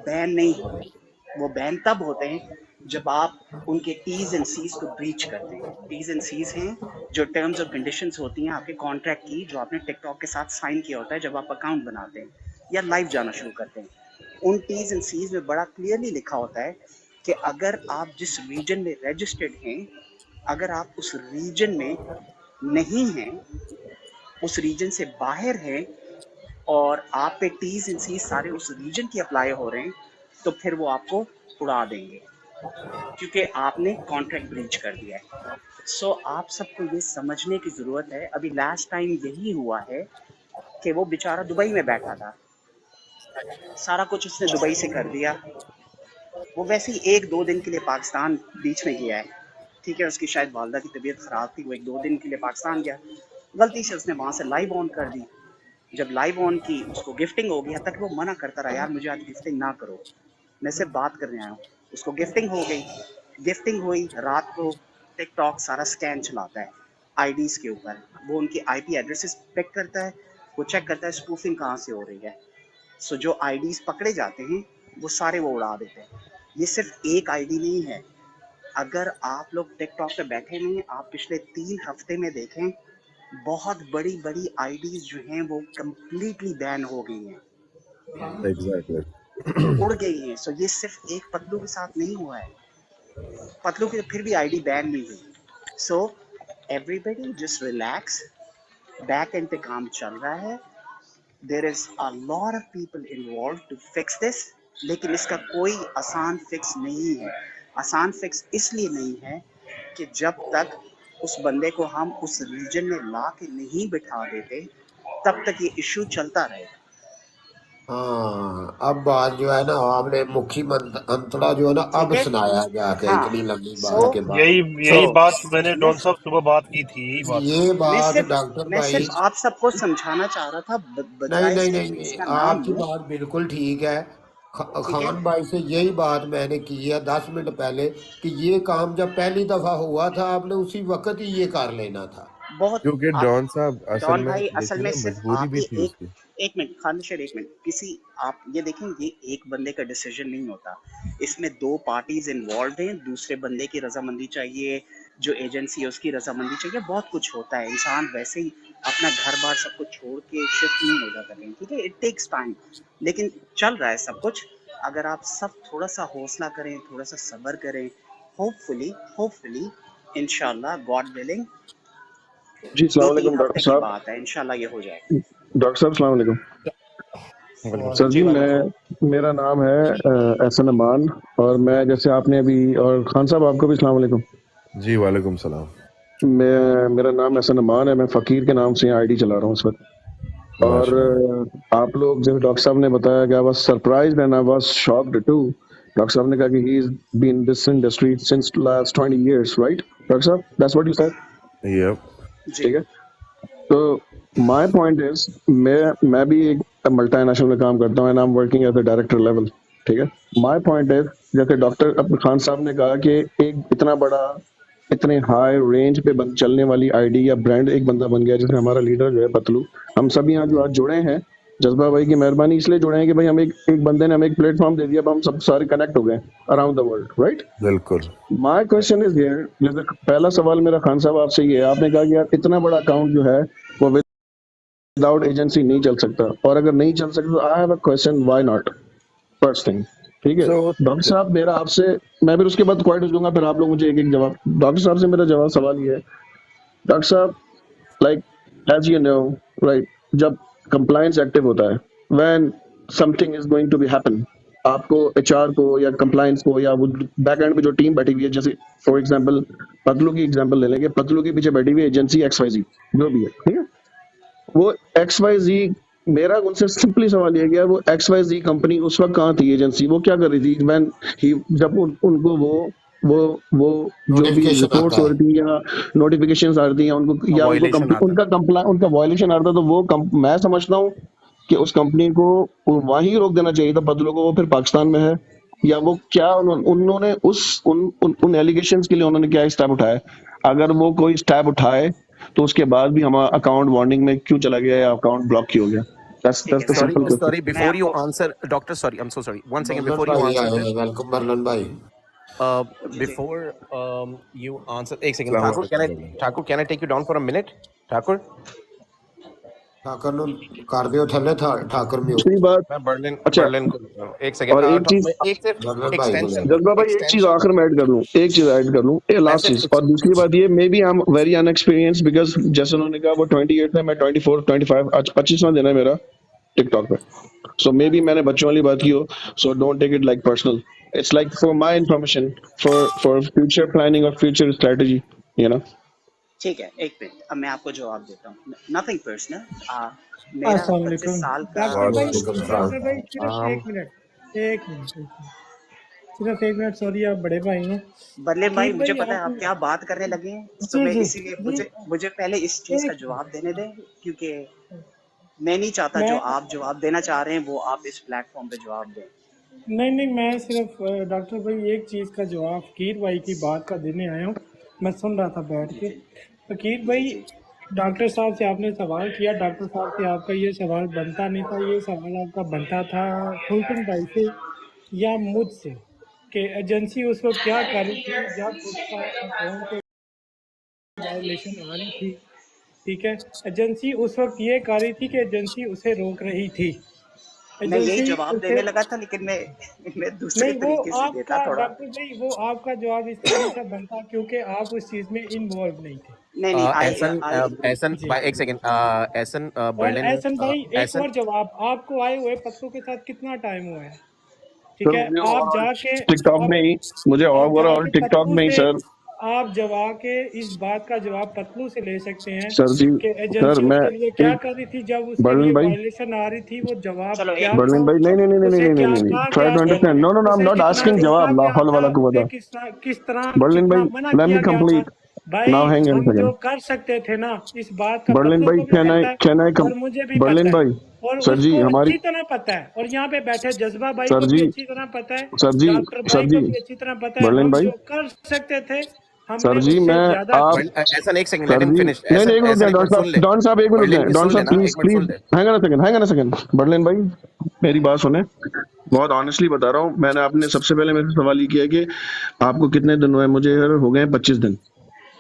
बैन नहीं होते. वो बैन तब होते हैं जब आप उनके टीज एंड सीज को ब्रीच करते हैं। टीज एंड सीज हैं जो टर्म्स और कंडीशंस होती हैं आपके कॉन्ट्रैक्ट की, जो आपने टिकटॉक के साथ साइन किया होता है जब आप अकाउंट बनाते हैं या लाइव जाना शुरू करते हैं। उन टीज एंड सीज में बड़ा क्लियरली लिखा होता है कि अगर आप जिस रीजन में रजिस्टर्ड हैं, अगर आप उस रीजन में नहीं हैं, उस रीजन से बाहर हैं और आप पे टीज एंड सीज सारे उस रीजन की अप्लाई हो रहे हैं, तो फिर वो आपको उड़ा देंगे क्योंकि आपने कॉन्ट्रैक्ट ब्रीच कर दिया है। सो आप सबको ये समझने की ज़रूरत है। अभी लास्ट टाइम यही हुआ है कि वो बेचारा दुबई में बैठा था, सारा कुछ उसने दुबई से कर दिया। वो वैसे ही 1-2 दिन के लिए पाकिस्तान बीच में गया है, ठीक है, उसकी शायद वालदा की तबीयत ख़राब थी, वो 1-2 दिन के लिए पाकिस्तान गया, गलती से उसने वहाँ से लाइव ऑन कर दी। जब लाइव ऑन की उसको गिफ्टिंग हो गई, हद तक वो मना करता रहा, यार मुझे आज गिफ्टिंग ना करो, मैं सिर्फ बात करने आया हूँ। उसको गिफ्टिंग हो गई, गिफ्टिंग हुई, रात को टिकटॉक सारा स्कैन चलाता है आईडीज़ के ऊपर, वो उनकी आईपी एड्रेसेस पिक करता है, वो चेक करता है स्पूफिंग कहाँ से हो रही है। सो जो आईडीज़ पकड़े जाते हैं वो सारे वो उड़ा देते हैं। ये सिर्फ एक आईडी नहीं है, अगर आप लोग टिकटॉक पे बैठे नहीं, आप पिछले 3 हफ्ते में देखें, बहुत बड़ी बड़ी आईडीज जो हैं वो कम्प्लीटली बैन हो गई हैं, एग्जैक्टली उड़ गई हैं। सो ये सिर्फ एक पतलू के साथ नहीं हुआ है, पतलू की फिर भी आईडी बैन नहीं हुई। So everybody just relax, back end पे काम चल रहा है, there is a lot of people involve to fix this, लेकिन इसका कोई आसान फिक्स नहीं है। आसान फिक्स इसलिए नहीं है कि जब तक उस बंदे को हम उस रीजन में ला के नहीं बिठा देते, तब तक ये इशू चलता रहेगा। हाँ, अब बात जो है ना आपने मुखी अंतरा जो है ना ठीक अब है, सुनाया जाके हाँ। इतनी लंबी बात सो के बाद। यही सो यही बात मैंने मैं डॉन साहब सुबह बात की थी, यही बात ये मैं बात सिर्फ डॉक्टर मैं भाई सिर्फ आप सबको समझाना चाह रहा था, नहीं बजाय नहीं इसके नहीं कि मैं नहीं, इसका नाम आपकी लूं। बात बिल्कुल ठीक है। ठीक है, खान भाई से यही बात मैंने की है 10 मिनट पहले कि ये काम जब पहली दफा हुआ था आपने उसी वक्त ही ये कर लेना था। बहुत क्योंकि आप डॉन साहब असल डॉन में भाई असल देखिए में ना सिर्फ मजबूरी भी आपकी थी एक उसकी। एक मिनट खानशर, एक मिनट, किसी आप ये देखें, ये एक बंदे का डिसीजन नहीं होता, इसमें 2 पार्टीज इन्वॉल्व हैं, दूसरे बंदे की रजामंदी चाहिए, जो एजेंसी है उसकी रजामंदी चाहिए, बहुत कुछ होता है। इंसान वैसे ही अपना घर बार सब कुछ छोड़ के शिफ्ट नहीं हो जाता कहीं, ठीक है, इट टेक्स टाइम, लेकिन चल रहा है सब कुछ। अगर आप सब थोड़ा सा हौसला करें, थोड़ा सा सब्र करें, होपफुली इंशाल्लाह, गॉड विलिंग, जी सलाम 2-3 वालेकुम हफ्ते डॉक्टर की साहब। बात है, इंशाल्लाह ये हो जाएगा। डॉक्टर साहब सलाम वालेकुम। सर जी जी वालेकुम। मेरा नाम है एहसन अमान, और मैं जैसे आपने अभी, और खान साहब आपको भी सलाम वालेकुम। जी वालेकुम सलाम। मेरा नाम एहसन अमान है, मैं फ़कीर के नाम से आईडी चला रहा हूँ इस वक्त। और माशाल्लाह। आप लोग जैसे डॉक्टर साहब ने बताया कि I was surprised and I was shocked too. Doctor साहब ने कहा कि he is been this industry since last 20 years, right doctor साहब? That's what you said, yup जी ठीक है? तो माय पॉइंट इज, मैं भी एक मल्टीनेशनल में काम करता हूँ and I am working at the director level, ठीक है? माय पॉइंट इज, जैसे डॉक्टर खान साहब ने कहा कि एक इतना बड़ा, इतने हाई रेंज पे चलने वाली आईडी या ब्रांड एक बंदा बन गया, जैसे हमारा लीडर जो है पतलू। हम सब यहाँ जो आज जुड़े हैं, जज्बा भाई की मेहरबानी इसलिए जुड़े हैं कि भाई हम एक बंदे ने हमें एक प्लेटफॉर्म दे दिया, अब हम सब सारे कनेक्ट हो गए अराउंड द वर्ल्ड, राइट? बिल्कुल। माय क्वेश्चन इज हियर, जैसे पहला सवाल मेरा खान साहब आपसे ये है, आपने कहा कि यार इतना बड़ा अकाउंट जो है वो विदाउट एजेंसी नहीं चल सकता, और अगर नहीं चल सकता तो I have a question, why not? First thing, ठीक है So डॉक्टर साहब, मेरा आपसे, मैं फिर उसके बाद क्वाइट दूंगा, फिर आप लोग मुझे एक एक जवाब। डॉक्टर साहब से मेरा जवाब सवाल ये है, डॉक्टर साहब, like as you know, right, जब कंप्लायंस एक्टिव होता है, when something is going to be happen, आपको एचआर को या कंप्लायंस को या वो बैक एंड पे जो टीम बैठी हुई है, जैसे फॉर एग्जांपल पतलू की एग्जांपल ले लेंगे, पतलू के पीछे बैठी हुई एजेंसी XYZ जो भी है, ठीक है? वो XYZ, मेरा उनसे सिंपली सवाल ये है कि यार वो XYZ कंपनी उस वक्त कहाँ थी, एजेंसी वो क्या कर रही थी व्हेन ही, जब उनको वो जो भी नोटिफिकेशन रिपोर्ट्स आता हो है। रही थी या नोटिफिकेशंस आ रही थी या उनको वायलेशन आता है। उनका वायलेशन आ रहा था, तो मैं समझता हूँ कि उस कंपनी को वहीं रोक देना चाहिए था पतलू को, वो फिर पाकिस्तान में है, या वो क्या उन्होंने उन एलिगेशंस के लिए उन्होंने क्या स्टेप उठाए? अगर वो कोई स्टेप उठाए तो उसके बाद भी हमारा अकाउंट वार्निंग में क्यों चला गया या अकाउंट ब्लॉक क्यों हो गया? दैट्स ठीक है the sir, simple question. Sorry, मैं before you आपको answer, Doctor, sorry, I'm so sorry. One second मरलन before you भाई answer आए this. हैं, वेलकम मरलन भाई। जी Before you answer, एक second, अस्सलाम Thakur, वालेकुम। Thakur, can I take you down for a minute, Thakur? Thakur ਨੂੰ ਕਰ ਦਿਓ ਥੱਲੇ ठाकर म्यूट दूसरी बात, मैं बर्लिन अच्छा, बर्लिन को एक सेकंड, और एक चीज मैं एक सिर्फ बर्नर भाई को ले एक्सटेंशन जज्बा भाई, एक चीज आखिर में ऐड कर लूं, एक चीज ऐड कर लूं, ये मैं लास्ट सिर्फ चीज। और दूसरी बात ये, maybe I am very unexperience because जैसे उन्होंने कहा वो 28 है, मैं 24 25, आज 25वां दिन है मेरा टिकटॉक पे। सो मे बी मैंने बच्चों वाली बात की हो, so don't take it like personal. It's like for my information, for future planning और फ्यूचर स्ट्रेटजी, यू नो। ठीक है, एक मिनट, अब मैं आपको जवाब देता हूँ। Nothing personal. मेरा अस्सलाम 25 वालेकुम साल का डॉक्टर भाई। वालेकुम डॉक्टर भाई सलाम। सिर्फ एक मिनट, एक मिनट, सिर्फ एक मिनट। सॉरी, आप बड़े भाई हैं। बर्लिन भाई, कीर मुझे भाई पता है आप, आप क्या बात करने लगे हैं, तो जी मैं जी इसीलिए जी, मुझे पहले इस चीज का एक जवाब देने दें, क्योंकि मैं नहीं चाहता जो मैं आप जवाब देना चाह रहे हैं वो आप इस प्लेटफॉर्म पे जवाब दें। नहीं नहीं, मैं सिर्फ डॉक्टर भाई एक चीज़ का जवाब कीर भाई की बात का देने आया हूँ। मैं सुन रहा था बैठ के। तो कीर भाई, जी डॉक्टर साहब से आपने सवाल किया, डॉक्टर साहब से आपका ये सवाल बनता नहीं था, ये सवाल आपका बनता था फुलटन भाई से या मुझसे, कि एजेंसी उस वक्त क्या कर रही थी जब उसका अकाउंट पे वायलेशन आ रही थी। ठीक है, एजेंसी उस वक्त ये कर रही थी कि एजेंसी उसे रोक रही थी। मैं यही एजेंसी जवाब उसे देने लगा था, लेकिन मैं दूसरे नहीं, वो तरीके से देता आपका थोड़ा। डॉक्टर भाई, वो आपका जवाब इस तरह नहीं था बनता, क्योंकि आप उस चीज़ में इन्वॉल्व नहीं थे। नहीं नहीं, एहसन आई एहसन जी, एक सेकंड, एहसन और बर्लिन, एहसन भाई एक एहसन और जवाब, आपको आए हुए पत्तों के साथ कितना टाइम हुआ है? ठीक सर है, मुझे आप ओवरऑल जाके टिकटॉक अब में ही, मुझे आप ओवरऑल जाके टिकटॉक पतलू में ही से, सर। आप जवा के इस बात का जवाब पतलू से ले सकते हैं सर जी, कि सर एजेंसी मैं उसके लिए क्या एक, कर रही थी जब उसके बर्लिन लिए भाई, वायलेशन आ रही थी। वो जवाब चलो क्या एक बर्लिन था, भाई, नहीं नहीं नहीं नहीं उसे नहीं नहीं क्या नहीं नहीं, कहा ट्राई गया टू था, एक understand. No minute no no, I am उसे नॉट कितना आस्किंग रोका जवाब, ला गया हौल था, वाला उसे कुव्वता। किस बर्लिन तरह भाई, मना लेट किया मी गया था। कंप्लीट, भाई, नाउ हैंग ऑन हम जो सेकंड। कर सकते थे ना, इस बात का बर्लिन पतलों भाई, को भी पता है कैन आई कम, और मुझे भी बर्लिन पता है भाई, और सर जी उसको हमारी, अच्छी तरह पता है, और यहाँ पे बैठे जज्बा भाई सर को जी, भी अच्छी तरह पता है, सर जी, डॉक्टर सर भाई जी, को भी अच्छी तरह पता है। बर्लिन हम भाई, जो कर सकते थे सर हमने जी उससे मैं, ज्यादा आप, किया। एहसन एक सेकंड, लेट सर हिम जी, फिनिश, नहीं नहीं, एहसन एक मिनट एहसन दें, एक मिनट सुन ले, डॉन साहब एक मिनट बर्लिन दें, भी डॉन सुन साहब लेना, प्लीज एक मिनट सुन प्लीज, ले। Hang on a second, hang on a second. Berlin भाई, मेरी बात सुने, बहुत ऑनेस्टली बता रहा हूँ, मैंने आपने सबसे पहले मेरे से सवाल ये किया कि आपको कितने दिन हुए, मुझे यार हो गए 25 दिन,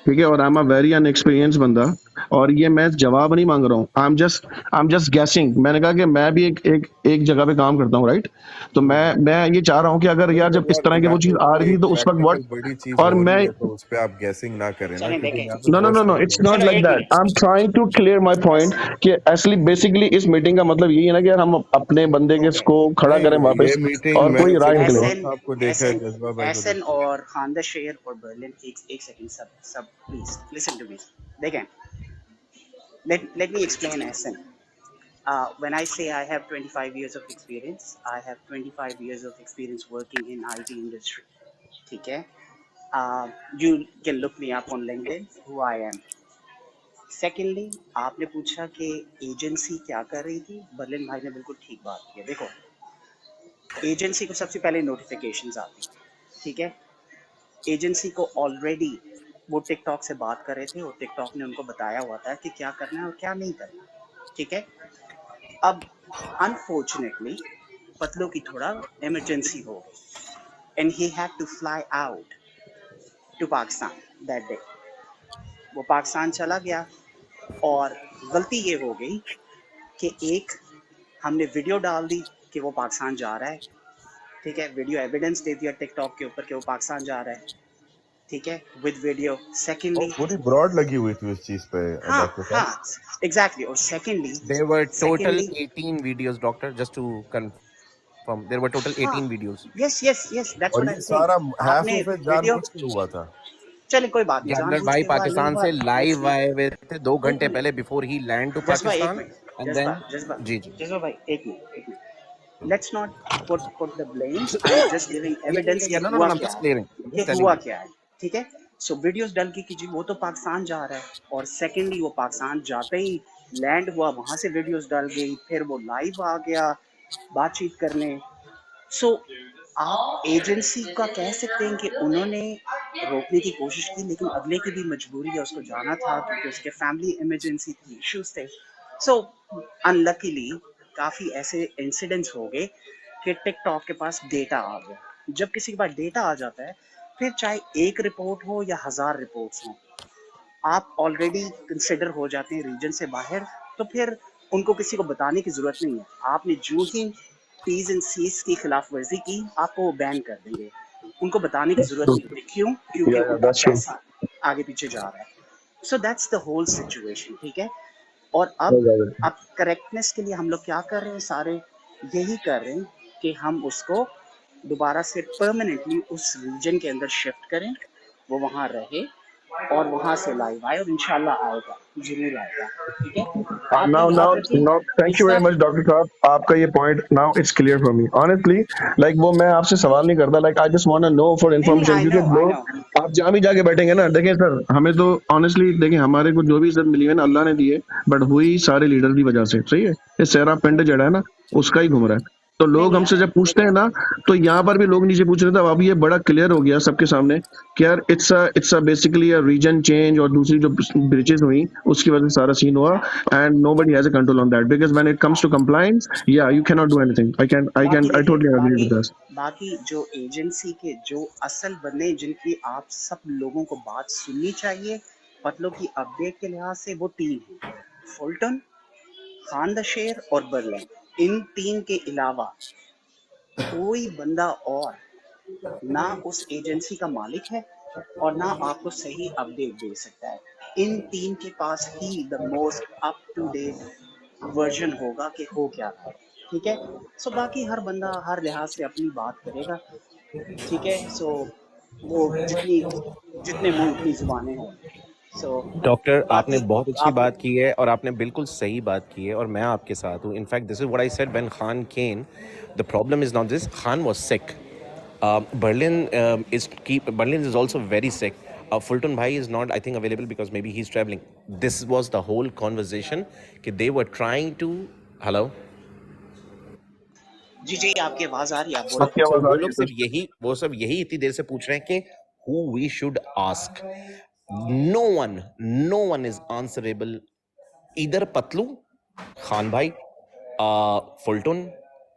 ठीक है, और आई एम अ वेरी अनएक्सपीरियंस बंदा, और ये मैं जवाब नहीं मांग रहा हूँ, आई एम जस्ट गैसिंग। मैंने कहा कि मैं भी एक जगह पे काम करता हूँ, राइट? तो मैं ये चाह रहा हूँ कि अगर यार लेकिन जब इस यार तरह की वो चीज इधर आ कोई रही थी तो उस वक्त प्रैक्टिकल व्हाट, बड़ी चीज और हो मैं, रही है तो उस पे आप गैसिंग ना करें ना, चलें क्योंकि देखें। यहाँ पे नो नो बहुत नो नो, सारे इट्स लोग नॉट चलो लाइक एक that, minute. I am trying to clear my point कि असली बेसिकली इस मीटिंग का मतलब यही है ना कि यार हम अपने बंदे के ओके, को खड़ा करें नहीं, ये वापस मीटिंग और मैंने कोई राय सिर्फ निकले। डॉन एहसन साहब को देखा है, एहसन जज्बा भाई को एहसन देखा है। और खानदा शेर और बर्लिन, एक सेकंड, सब सब प्लीज लिसन टू मी। देखें, let me explain Ehsan. When I say I have 25 years of experience, I have 25 years of experience working in IT industry. ठीक है? You can look me up on LinkedIn, who I am. Secondly, आपने पूछा कि agency क्या कर रही थी। Berlin भाई ने बिल्कुल ठीक बात की है। देखो, एजेंसी को सबसे पहले नोटिफिकेशंस आती हैं, ठीक है? एजेंसी को ऑलरेडी वो टिकटॉक से बात कर रहे थे और टिकटॉक ने उनको बताया हुआ था कि क्या करना है और क्या नहीं करना, ठीक है? अब अनफॉर्चुनेटली पतलू की थोड़ा इमरजेंसी हो गई and he had to fly out to Pakistan that day. वो पाकिस्तान चला गया और गलती ये हो गई कि एक, हमने वीडियो डाल दी कि वो पाकिस्तान जा रहा है, ठीक है? वीडियो एविडेंस दे दिया टिकटॉक के ऊपर कि वो पाकिस्तान जा रहा है, ठीक है, विद वीडियो। और सेकेंडली, पूरी ब्रॉड लगी हुई थी उस चीज पे हाँ डॉक्टर साहब। हाँ, एग्जैक्टली। और secondly, There were total secondly 18 videos, doctor, just to confirm, there were total हाँ, 18 videos. Yes yes yes, that's और व्हाट आई ये एम सारा सेइंग। हाफ आपने ऑफ इट वीडियो, जानबूझ के हुआ था। चलिए कोई बात नहीं, Jandar जानबूझ bhai के हुआ नहीं Pakistan हुआ, से लेट्स live आए हुए थे 2 घंटे एक पहले, minute, before he land to जज्बा एक Pakistan, मिनट, and जज्बा then जज्बा जी जी जज्बा भाई एक minute, let's not put the blame, I am just giving evidence कि no no no हुआ no, I'm क्या just है, clearing, ये just telling हुआ you. क्या है, ठीक है? सो वीडियोस डल गई कि जी वो तो पाकिस्तान जा रहा है, और सेकेंडली वो पाकिस्तान जाते ही लैंड हुआ, वहां से वीडियोस डल गई, फिर वो लाइव आ गया बातचीत करने। सो आप एजेंसी का कह सकते हैं कि उन्होंने रोकने की कोशिश की, लेकिन अगले की भी मजबूरी है, उसको जाना था क्योंकि उसके फैमिली इमरजेंसी थी, इश्यूज थे। सो अनलकीली काफ़ी ऐसे इंसिडेंट्स हो गए कि टिकटॉक के पास डेटा आ गया। जब किसी के पास डेटा आ जाता है फिर चाहे एक रिपोर्ट हो या 1000 रिपोर्ट्स हो, आप ऑलरेडी कंसिडर हो जाते हैं रीजन से बाहर, तो फिर उनको किसी को बताने की जरूरत नहीं है। आपने जो ही T's एंड C's की खिलाफ वर्जी की, आपको वो बैन कर देंगे। उनको बताने की जरूरत नहीं होती। क्यों? क्योंकि उनका that's true. पैसा आगे पीछे जा रहा है। So that's the whole situation, ठीक है। और अब करेक्टनेस के लिए हम लोग क्या कर रहे हैं, सारे यही कर रहे हैं कि हम उसको दोबारा से परमानेंटली उस रीजन के अंदर शिफ्ट करें, वो वहाँ रहे और वहाँ से लाइव आए, और इंशाल्लाह आएगा, जरूर आएगा, ठीक है। आप Now, ये याद रखिए, thank you very much, doctor साहब। आपका ये point now it's clear for me. Honestly, like वो मैं आपसे सवाल नहीं करता, like I just want to know for नहीं information, आई क्योंकि नो लोग आप जहाँ भी जाके बैठेंगे ना, देखिए सर, हमें तो ऑनेस्टली देखिए, हमारे को जो भी इज्जत मिली है ना अल्लाह ने दी है, बट हुई सारे लीडर की वजह से, सही है। ये सेरा पिंड जड़ा है ना, उसका ही घूम रहा है। तो लोग हमसे जब पूछते हैं ना, तो यहाँ पर भी लोग नीचे पूछ रहे थे, अब ये बड़ा क्लियर हो गया सबके सामने कि यार it's a basically a reason change, और दूसरी जो ब्रिजेस हुई उसकी वजह से सारा सीन हुआ, and nobody has a control on that, because when it comes to compliance, या you can not do anything. I totally agree with this. बाकी जो एजेंसी के जो असल बंदे, जिनकी आप सब लोगों को बात सुननी चाहिए पतलों की अपडेट के लिहाज से, वो 3 हैं, फुलटन, खान द शेर और बर्लिन। इन 3 के अलावा कोई बंदा और ना उस एजेंसी का मालिक है और ना आपको सही अपडेट दे सकता है। इन 3 के पास ही the most up to date version होगा कि हो क्या रहा है, ठीक है। सो बाकी हर बंदा हर लिहाज से अपनी बात करेगा, ठीक है। सो वो जितने मुंह उतनी जुबानें हों। सो डॉक्टर, आपने बाकी बहुत अच्छी आप बात की है और आपने बिल्कुल सही बात की है, और मैं आपके साथ हूँ। In fact this is what I said when Khan came, the problem is not this, Khan was sick, Berlin is also very sick. Fulton Bhai is not, I think, available because maybe he's traveling. This was the whole conversation कि they were trying to, hello, जी आपकी आवाज आ रही है, आप बोलो। आपकी आवाज आ वो रही लोग है सर। सिर्फ यही इतनी देर से पूछ रहे हैं कि who we should ask. No one is answerable. Either Patlu, Khan भाई, फुलटन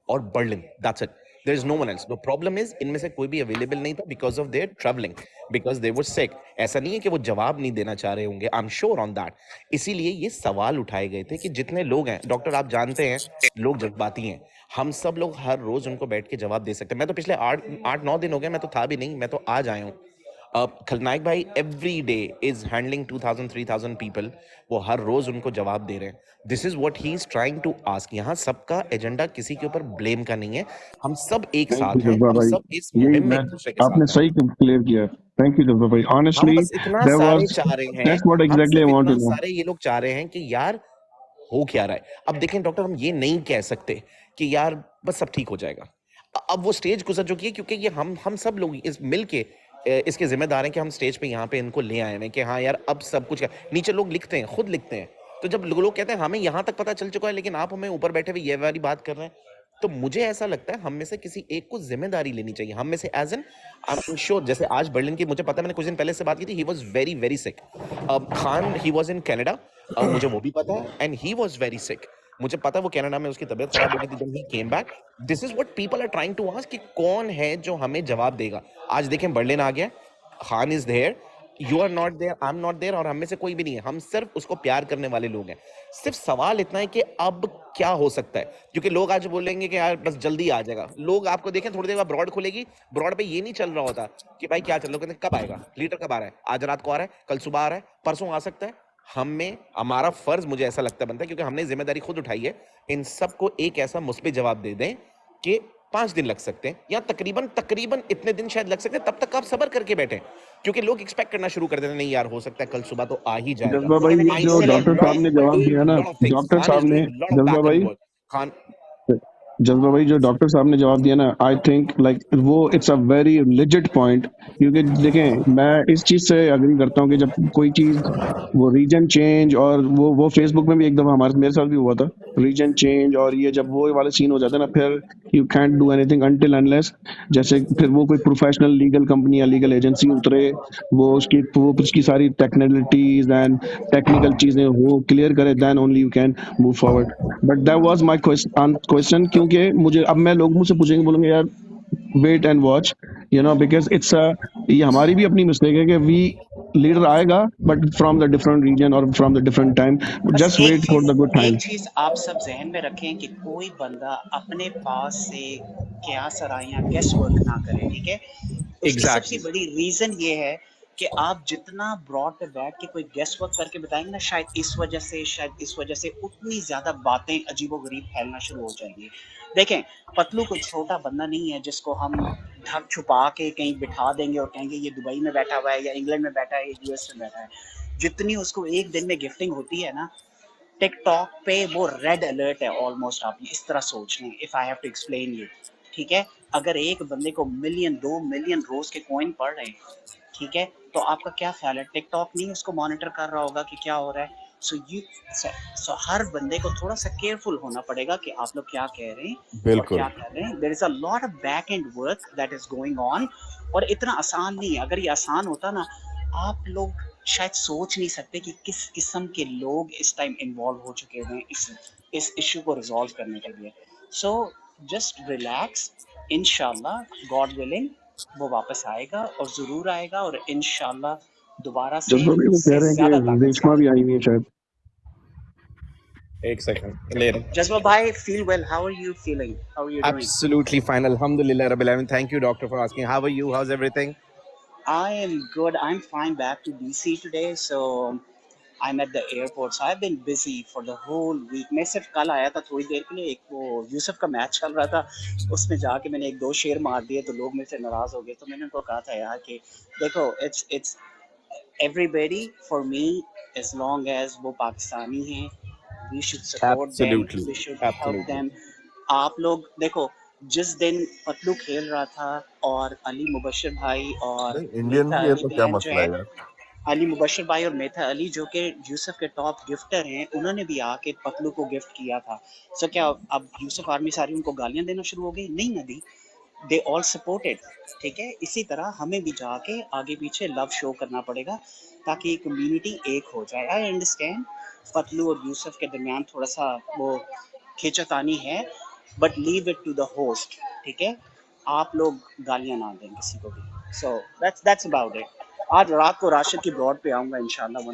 और Berlin, that's it. There is no one else. The problem is इनमें से कोई भी अवेलेबल नहीं था because of their traveling, because they were sick. ऐसा नहीं है कि वो जवाब नहीं देना चाह रहे होंगे, I'm sure on that. इसीलिए ये सवाल उठाए गए थे कि जितने लोग हैं, डॉक्टर आप जानते हैं लोग जज्बाती हैं, हम सब लोग हर रोज उनको बैठ के जवाब दे सकते हैं। मैं तो पिछले 8-9 दिन हो गए, मैं तो था भी नहीं, मैं तो आज आया हूँ। खलनायक भाई every day is handling 2000-3000 people, वो हर रोज उनको जवाब दे रहे हैं। This is what he is trying to ask. यहाँ सबका एजेंडा किसी के ऊपर ब्लेम का नहीं है, हम सब एक थैंक साथ यू हैं, जज्बा हम भाई, सब इस यही मुहिम में मैं एक दूसरे के आपने साथ हैं। सही क्लियर किया। थैंक यू जज्बा भाई। हम ऑनेस्टली बस इतना देयर सारे वाज, चाह रहे हैं, दैट्स व्हाट हम एग्जैक्टली आई सिर्फ वांट इतना टू नो। सारे ये लोग चाह रहे हैं कि यार हो क्या रहा है। अब देखें डॉक्टर, हम ये नहीं कह सकते कि यार बस सब ठीक हो जाएगा। अब वो स्टेज गुजर चुकी है, क्योंकि ये हम सब लोग इस मिल के इसके जिम्मेदार हैं कि हम स्टेज पे यहाँ पे इनको ले आए हैं कि हाँ यार अब सब कुछ। नीचे लोग लिखते हैं, खुद लिखते हैं, तो जब लोग कहते हैं हमें यहाँ तक पता चल चुका है लेकिन आप हमें ऊपर बैठे हुए ये वाली बात कर रहे हैं, तो मुझे ऐसा लगता है हम में से किसी एक को जिम्मेदारी लेनी चाहिए। हम में से as an I am sure, जैसे आज बर्लिन की मुझे पता है, मैंने कुछ दिन पहले से बात की थी, he was very very sick. Khan he was in Canada, मुझे वो भी पता है, and he was very sick. मुझे पता है वो कनाडा में उसकी तबीयत खराब हो गई थी जब he came back. This is what people are trying to ask कि कौन है जो हमें जवाब देगा। आज देखें बर्लिन आ गया, Khan is there, you are not there, I am not there, और हम में से कोई भी नहीं है, हम सिर्फ उसको प्यार करने वाले लोग हैं। सिर्फ सवाल इतना है कि अब क्या हो सकता है, क्योंकि लोग आज बोलेंगे कि यार बस जल्दी आ जाएगा। लोग आपको देखें, थोड़ी देर बाद ब्रॉड खुलेगी, ब्रॉड पे ये नहीं चल रहा होता कि भाई क्या चल रहा है, कब आएगा लीटर, कब आ रहा है, आज रात को आ रहा है, कल सुबह आ रहा है, परसों आ सकता है। हमें हमारा फर्ज, मुझे ऐसा लगता बनता है, क्योंकि हमने जिम्मेदारी खुद उठाई है, इन सबको एक ऐसा मुस्बित जवाब दे दें कि 5 दिन लग सकते हैं या तकरीबन इतने दिन शायद लग सकते हैं, तब तक आप सब्र करके बैठें, क्योंकि लोग एक्सपेक्ट करना शुरू कर देते हैं, नहीं यार हो सकता है कल सुबह तो आ ही जाएगा। जज्बा भाई, ये जो डॉक्टर साहब ने जवाब दिया ना, डॉक्टर साहब ने, जज्बा भाई, खान जज्बा भाई जो डॉक्टर साहब ने जवाब दिया ना, आई थिंक लाइक वो it's a very legit point. क्योंकि देखें, मैं इस चीज से अग्री करता हूँ कि जब कोई चीज वो रीजन चेंज, और वो फेसबुक में भी एक दफा मेरे साथ भी हुआ था, रीजन चेंज, और ये जब वो वाले सीन हो जाते हैं ना, फिर you can't do anything until unless, जैसे फिर वो कोई प्रोफेशनल लीगल कंपनी या लीगल एजेंसी उतरे, वो उसकी सारी टेक्निकलिटीज एंड टेक्निकल चीजें वो क्लियर करे, then only you can move forward. But that was my question, क्योंकि मुझे अब मैं लोग मुझसे पूछेंगे, बोलेंगे यार wait and watch, you know, because it's ये हमारी भी अपनी मिस्टेक है कि वी लीडर आएगा but from the different region और फ्रॉम द डिफरेंट टाइम, बस just wait for the good time. एक चीज आप सब जहन में रखें कि कोई बंदा अपने पास से क्या सराइयां गेस वर्क ना करे, ठीक है। उसकी सबसे एग्जैक्टली बड़ी रीजन ये है कि आप जितना ब्रॉड पे बैठ के कोई गेस वर्क करके बताएंगे ना, शायद इस वजह से उतनी ज्यादा बातें अजीबोगरीब फैलना शुरू हो जाएंगी। देखें, पतलू कोई छोटा बंदा नहीं है जिसको हम ढक छुपा के कहीं बिठा देंगे और कहेंगे ये दुबई में बैठा हुआ है या इंग्लैंड में बैठा है या यूएस में बैठा है। जितनी उसको एक दिन में गिफ्टिंग होती है ना, टिकटॉक पे वो रेड अलर्ट है ऑलमोस्ट। आप इस तरह सोच लें, if I have to explain you, ठीक है। अगर एक बंदे को मिलियन 2 मिलियन रोज के कॉइन पड़ रहे हैं, ठीक है, तो आपका क्या ख्याल है, टिकटॉक नहीं उसको मॉनिटर कर रहा होगा कि क्या हो रहा है? सो हर बंदे को थोड़ा सा केयरफुल होना पड़ेगा कि आप लोग क्या कह रहे हैं और बिल्कुल क्या कर रहे हैं। There is a lot of back end work that is going on, और इतना आसान नहीं है। अगर ये आसान होता ना, आप लोग शायद सोच नहीं सकते कि किस किस्म के लोग इस टाइम इन्वॉल्व हो चुके हुए हैं इस इश्यू को रिजॉल्व करने के लिए। सो जस्ट रिलैक्स, इंशाल्लाह गॉड विलिंग वो वापस आएगा और ज़रूर आएगा, और इंशाल्लाह दोबारा से जज्बा भाई वो कह इससे रहे हैं ज़्यादा कि ताकत से रेशमा भी आएगा। आई हुई है शायद। एक सेकंड ले रहे जज्बा भाई, feel well, how are you feeling, how are you doing? absolutely fine alhamdulillah rabbil alamin thank you doctor for asking how are you how's everything I am good, I'm fine. Back to DC today, so I'm at the airport, so I've been busy for the whole week. मैं सिर्फ कल आया था थोड़ी देर के लिए, एक वो यूसुफ का मैच चल रहा था, उसमें जाके मैंने एक दो शेर मार दिए तो लोग मेरे से नाराज हो गए। तो मैंने उनको कहा था यार कि देखो, it's everybody for me, as long as वो पाकिस्तानी हैं, we should support them, absolutely we should help absolutely them। आप लोग देखो, जिस दिन पतलू खेल रहा था और अली मुबशर भाई और नहीं, इंडियन मेथा भी है अली तो क्या बहन जो मसला है, है यार? अली मुबशर भाई और मेथा अली जो कि यूसुफ के टॉप गिफ्टर हैं, उन्होंने भी आके पतलू को गिफ्ट किया था। सो क्या अब यूसुफ आर्मी सारी उनको गालियां देना शुरू हो गई? नहीं ना दी, दे ऑल सपोर्टेड, ठीक है। इसी तरह हमें भी जाके आगे पीछे लव शो करना पड़ेगा ताकि कम्युनिटी एक हो जाए। आई अंडरस्टैंड पतलू और यूसुफ के दरमियान थोड़ा सा वो खींचातानी है, but leave it to the host, ठीक है। आप लोग गालियां ना दें किसी को भी। So that's about it. आज रात को राशिद की ब्रॉड पे आऊंगा इंशाल्लाह।